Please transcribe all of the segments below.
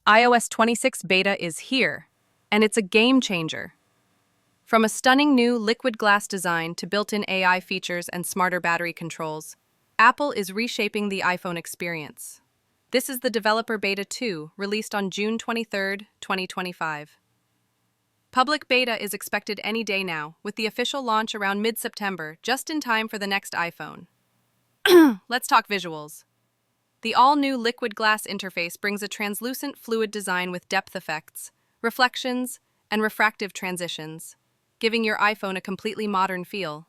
iOS 26 beta is here, and it's a game changer. From a stunning new liquid glass design to built-in AI features and smarter battery controls, Apple is reshaping the iPhone experience. This is the Developer Beta 2, released on June 23, 2025. Public beta is expected any day now, with the official launch around mid-September, just in time for the next iPhone. Let's talk visuals. The all-new liquid glass interface brings a translucent fluid design with depth effects, reflections, and refractive transitions, giving your iPhone a completely modern feel.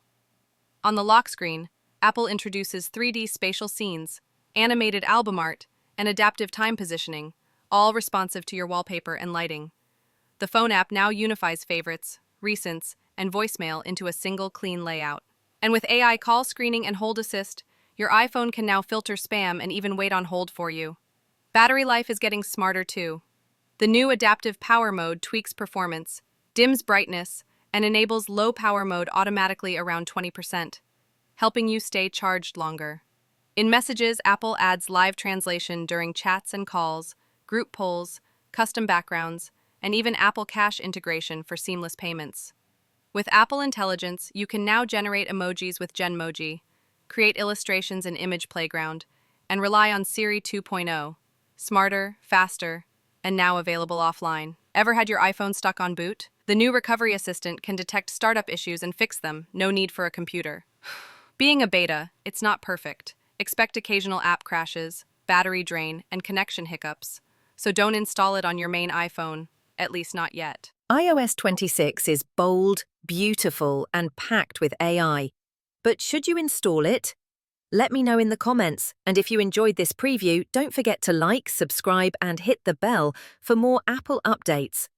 On the lock screen, Apple introduces 3D spatial scenes, animated album art, and adaptive time positioning, all responsive to your wallpaper and lighting. The phone app now unifies favorites, recents, and voicemail into a single clean layout. And with AI call screening and hold assist, your iPhone can now filter spam and even wait on hold for you. Battery life is getting smarter too. The new adaptive power mode tweaks performance, dims brightness, and enables low power mode automatically around 20%, helping you stay charged longer. In Messages, Apple adds live translation during chats and calls, group polls, custom backgrounds, and even Apple Cash integration for seamless payments. With Apple Intelligence, you can now generate emojis with Genmoji, create illustrations in Image Playground, and rely on Siri 2.0, smarter, faster, and now available offline. Ever had your iPhone stuck on boot? The new Recovery Assistant can detect startup issues and fix them, no need for a computer. Being a beta, it's not perfect. Expect occasional app crashes, battery drain, and connection hiccups. So don't install it on your main iPhone, at least not yet. iOS 26 is bold, beautiful, and packed with AI. But should you install it? Let me know in the comments, and if you enjoyed this preview, don't forget to like, subscribe, and hit the bell for more Apple updates.